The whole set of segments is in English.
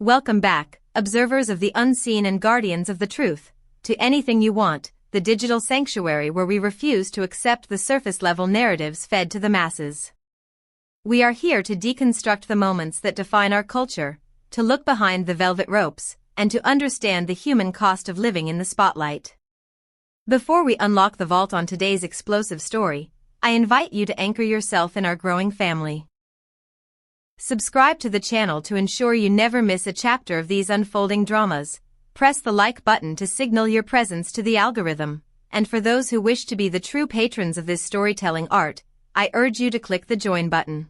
Welcome back, observers of the unseen and guardians of the truth, to Anything You Want, the digital sanctuary where we refuse to accept the surface-level narratives fed to the masses. We are here to deconstruct the moments that define our culture, to look behind the velvet ropes, and to understand the human cost of living in the spotlight. Before we unlock the vault on today's explosive story, I invite you to anchor yourself in our growing family. Subscribe to the channel to ensure you never miss a chapter of these unfolding dramas. Press the like button to signal your presence to the algorithm, and for those who wish to be the true patrons of this storytelling art, I urge you to click the join button.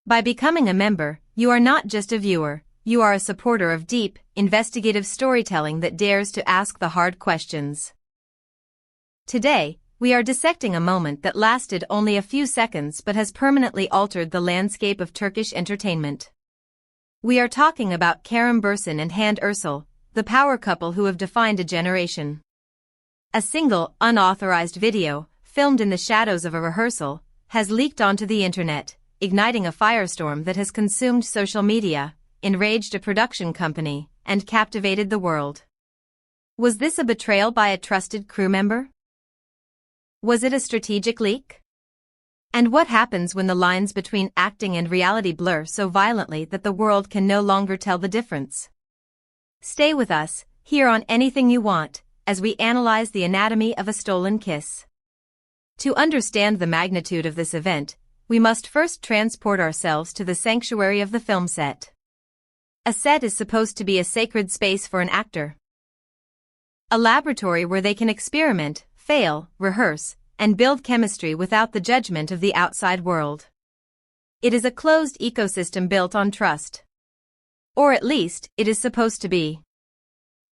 By becoming a member, you are not just a viewer, you are a supporter of deep, investigative storytelling that dares to ask the hard questions. Today, we are dissecting a moment that lasted only a few seconds but has permanently altered the landscape of Turkish entertainment. We are talking about Kerem Bürsin and Hande Erçel, the power couple who have defined a generation. A single, unauthorized video, filmed in the shadows of a rehearsal, has leaked onto the internet, igniting a firestorm that has consumed social media, enraged a production company, and captivated the world. Was this a betrayal by a trusted crew member? Was it a strategic leak? And what happens when the lines between acting and reality blur so violently that the world can no longer tell the difference? Stay with us, here on Anything You Want, as we analyze the anatomy of a stolen kiss. To understand the magnitude of this event, we must first transport ourselves to the sanctuary of the film set. A set is supposed to be a sacred space for an actor. A laboratory where they can experiment, fail, rehearse, and build chemistry without the judgment of the outside world. It is a closed ecosystem built on trust. Or at least, it is supposed to be.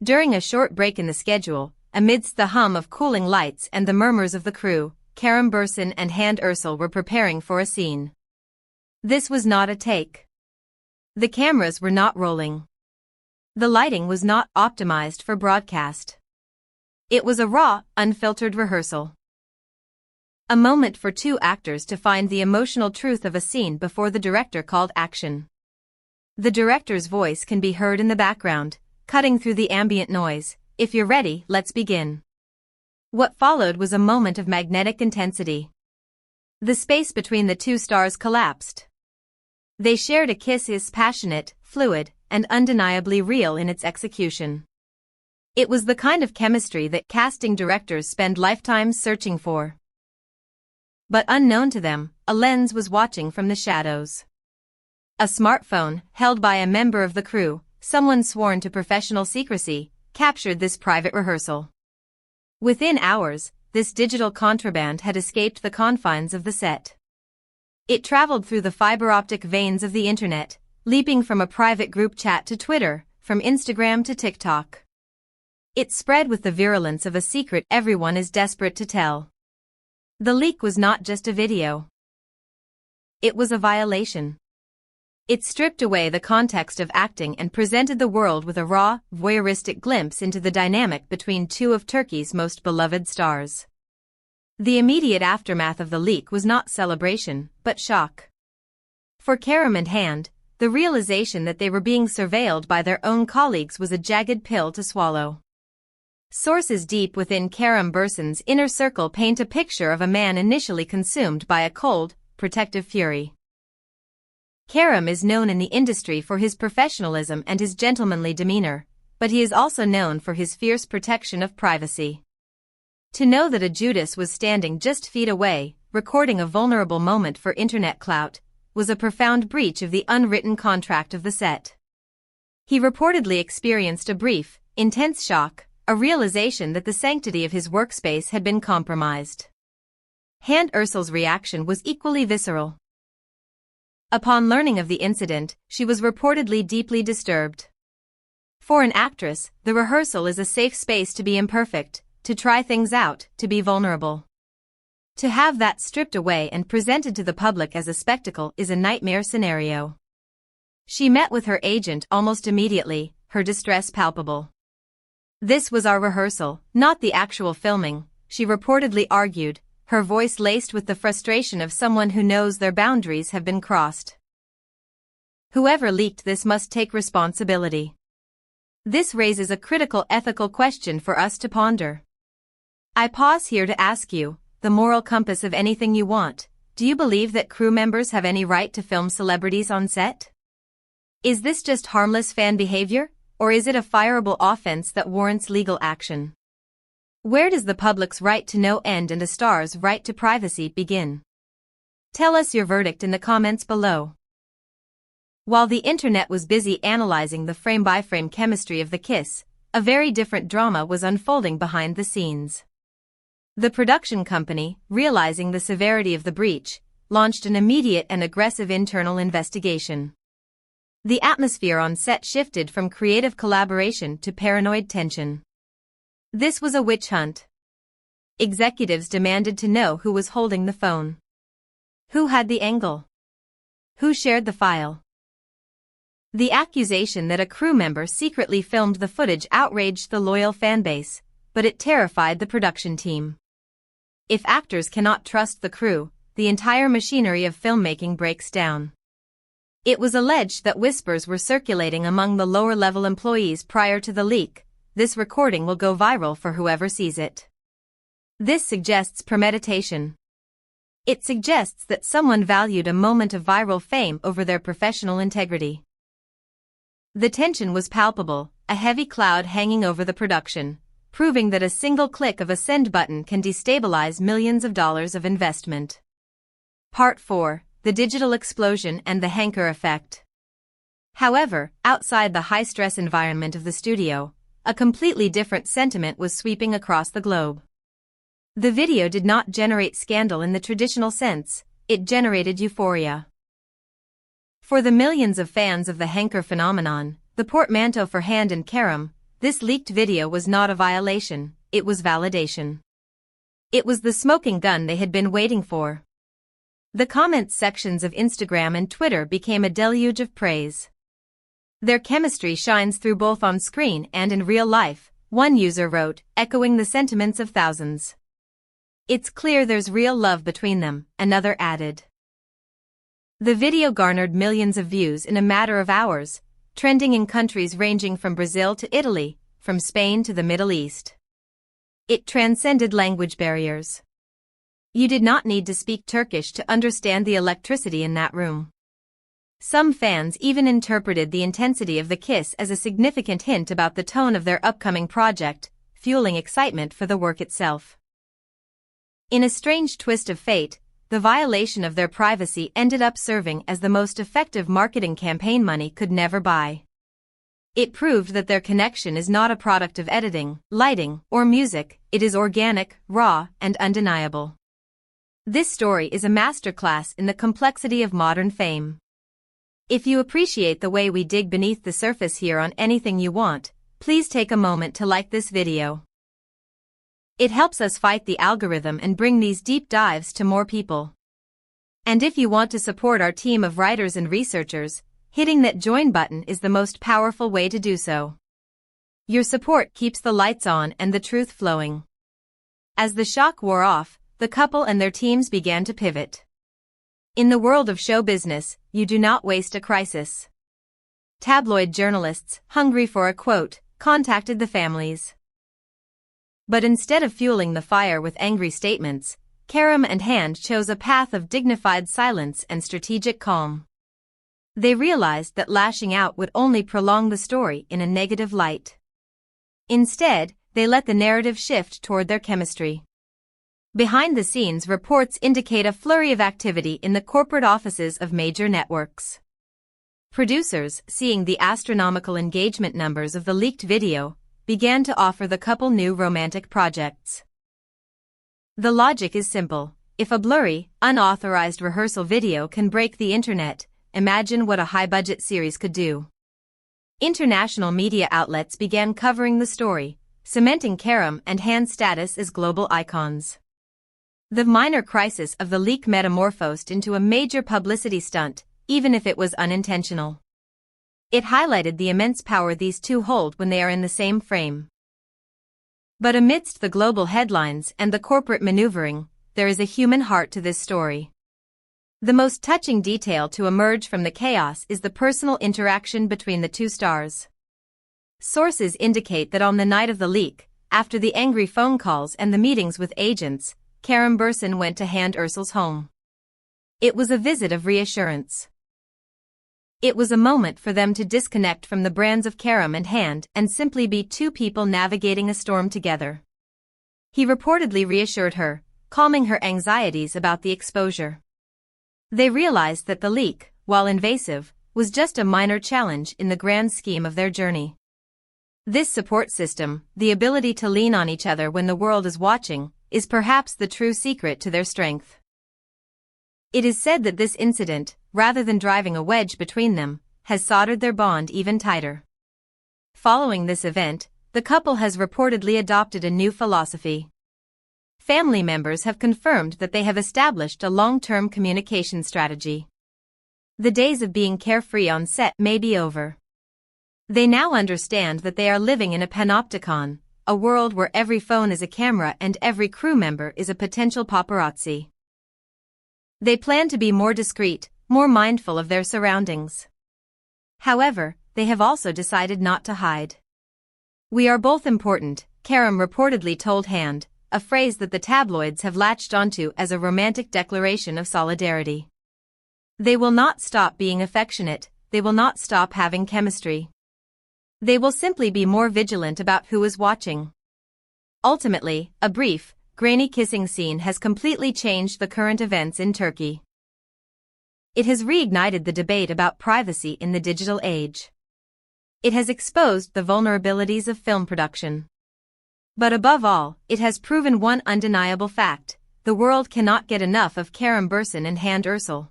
During a short break in the schedule, amidst the hum of cooling lights and the murmurs of the crew, Kerem Bürsin and Hande Erçel were preparing for a scene. This was not a take. The cameras were not rolling. The lighting was not optimized for broadcast. It was a raw, unfiltered rehearsal. A moment for two actors to find the emotional truth of a scene before the director called action. The director's voice can be heard in the background, cutting through the ambient noise. If you're ready, let's begin. What followed was a moment of magnetic intensity. The space between the two stars collapsed. They shared a kiss as passionate, fluid, and undeniably real in its execution. It was the kind of chemistry that casting directors spend lifetimes searching for. But unknown to them, a lens was watching from the shadows. A smartphone, held by a member of the crew, someone sworn to professional secrecy, captured this private rehearsal. Within hours, this digital contraband had escaped the confines of the set. It traveled through the fiber-optic veins of the internet, leaping from a private group chat to Twitter, from Instagram to TikTok. It spread with the virulence of a secret everyone is desperate to tell. The leak was not just a video. It was a violation. It stripped away the context of acting and presented the world with a raw, voyeuristic glimpse into the dynamic between two of Turkey's most beloved stars. The immediate aftermath of the leak was not celebration, but shock. For Kerem and Hande, the realization that they were being surveilled by their own colleagues was a jagged pill to swallow. Sources deep within Kerem Bürsin's inner circle paint a picture of a man initially consumed by a cold, protective fury. Kerem is known in the industry for his professionalism and his gentlemanly demeanor, but he is also known for his fierce protection of privacy. To know that a Judas was standing just feet away, recording a vulnerable moment for internet clout, was a profound breach of the unwritten contract of the set. He reportedly experienced a brief, intense shock, a realization that the sanctity of his workspace had been compromised. Hande Erçel's reaction was equally visceral. Upon learning of the incident, she was reportedly deeply disturbed. For an actress, the rehearsal is a safe space to be imperfect, to try things out, to be vulnerable. To have that stripped away and presented to the public as a spectacle is a nightmare scenario. She met with her agent almost immediately, her distress palpable. "This was our rehearsal, not the actual filming," she reportedly argued, her voice laced with the frustration of someone who knows their boundaries have been crossed. Whoever leaked this must take responsibility. This raises a critical ethical question for us to ponder. I pause here to ask you, the moral compass of anything you want, do you believe that crew members have any right to film celebrities on set? Is this just harmless fan behavior, or is it a fireable offense that warrants legal action? Where does the public's right to know end and a star's right to privacy begin? Tell us your verdict in the comments below. While the internet was busy analyzing the frame-by-frame chemistry of the kiss, a very different drama was unfolding behind the scenes. The production company, realizing the severity of the breach, launched an immediate and aggressive internal investigation. The atmosphere on set shifted from creative collaboration to paranoid tension. This was a witch hunt. Executives demanded to know who was holding the phone. Who had the angle? Who shared the file? The accusation that a crew member secretly filmed the footage outraged the loyal fanbase, but it terrified the production team. If actors cannot trust the crew, the entire machinery of filmmaking breaks down. It was alleged that whispers were circulating among the lower-level employees prior to the leak. This recording will go viral for whoever sees it. This suggests premeditation. It suggests that someone valued a moment of viral fame over their professional integrity. The tension was palpable, a heavy cloud hanging over the production, proving that a single click of a send button can destabilize millions of dollars of investment. Part 4. The digital explosion and the Hanker effect. However, outside the high-stress environment of the studio, a completely different sentiment was sweeping across the globe. The video did not generate scandal in the traditional sense, it generated euphoria. For the millions of fans of the Hanker phenomenon, the portmanteau for Hande and Kerem, this leaked video was not a violation, it was validation. It was the smoking gun they had been waiting for. The comments sections of Instagram and Twitter became a deluge of praise. Their chemistry shines through both on screen and in real life, one user wrote, echoing the sentiments of thousands. It's clear there's real love between them, another added. The video garnered millions of views in a matter of hours, trending in countries ranging from Brazil to Italy, from Spain to the Middle East. It transcended language barriers. You did not need to speak Turkish to understand the electricity in that room. Some fans even interpreted the intensity of the kiss as a significant hint about the tone of their upcoming project, fueling excitement for the work itself. In a strange twist of fate, the violation of their privacy ended up serving as the most effective marketing campaign money could never buy. It proved that their connection is not a product of editing, lighting, or music, it is organic, raw, and undeniable. This story is a masterclass in the complexity of modern fame. If you appreciate the way we dig beneath the surface here on Anything You Want, please take a moment to like this video. It helps us fight the algorithm and bring these deep dives to more people. And if you want to support our team of writers and researchers, hitting that join button is the most powerful way to do so. Your support keeps the lights on and the truth flowing. As the shock wore off, the couple and their teams began to pivot. In the world of show business, you do not waste a crisis. Tabloid journalists, hungry for a quote, contacted the families. But instead of fueling the fire with angry statements, Kerem and Hande chose a path of dignified silence and strategic calm. They realized that lashing out would only prolong the story in a negative light. Instead, they let the narrative shift toward their chemistry. Behind-the-scenes reports indicate a flurry of activity in the corporate offices of major networks. Producers, seeing the astronomical engagement numbers of the leaked video, began to offer the couple new romantic projects. The logic is simple. If a blurry, unauthorized rehearsal video can break the internet, imagine what a high-budget series could do. International media outlets began covering the story, cementing Kerem and Hande's status as global icons. The minor crisis of the leak metamorphosed into a major publicity stunt, even if it was unintentional. It highlighted the immense power these two hold when they are in the same frame. But amidst the global headlines and the corporate maneuvering, there is a human heart to this story. The most touching detail to emerge from the chaos is the personal interaction between the two stars. Sources indicate that on the night of the leak, after the angry phone calls and the meetings with agents, Kerem Bürsin went to Hande Erçel's home. It was a visit of reassurance. It was a moment for them to disconnect from the brands of Kerem and Hande and simply be two people navigating a storm together. He reportedly reassured her, calming her anxieties about the exposure. They realized that the leak, while invasive, was just a minor challenge in the grand scheme of their journey. This support system, the ability to lean on each other when the world is watching, is perhaps the true secret to their strength. It is said that this incident, rather than driving a wedge between them, has soldered their bond even tighter. Following this event, the couple has reportedly adopted a new philosophy. Family members have confirmed that they have established a long-term communication strategy. The days of being carefree on set may be over. They now understand that they are living in a panopticon, a world where every phone is a camera and every crew member is a potential paparazzi. They plan to be more discreet, more mindful of their surroundings. However, they have also decided not to hide. "We are both important," Kerem reportedly told Hande, a phrase that the tabloids have latched onto as a romantic declaration of solidarity. They will not stop being affectionate, they will not stop having chemistry. They will simply be more vigilant about who is watching. Ultimately, a brief, grainy kissing scene has completely changed the current events in Turkey. It has reignited the debate about privacy in the digital age. It has exposed the vulnerabilities of film production. But above all, it has proven one undeniable fact: the world cannot get enough of Kerem Bürsin and Hande Erçel.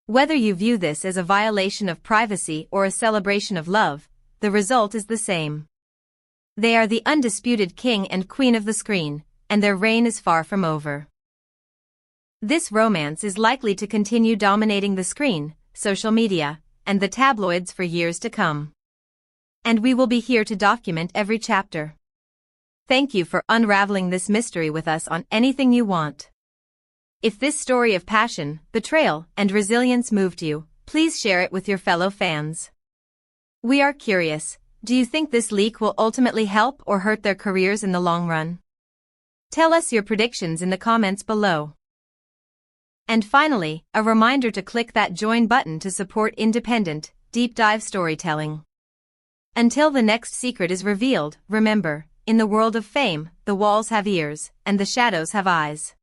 Whether you view this as a violation of privacy or a celebration of love, the result is the same. They are the undisputed king and queen of the screen, and their reign is far from over. This romance is likely to continue dominating the screen, social media, and the tabloids for years to come. And we will be here to document every chapter. Thank you for unraveling this mystery with us on Anything You Want. If this story of passion, betrayal, and resilience moved you, please share it with your fellow fans. We are curious, do you think this leak will ultimately help or hurt their careers in the long run? Tell us your predictions in the comments below. And finally, a reminder to click that join button to support independent, deep dive storytelling. Until the next secret is revealed, remember, in the world of fame, the walls have ears, and the shadows have eyes.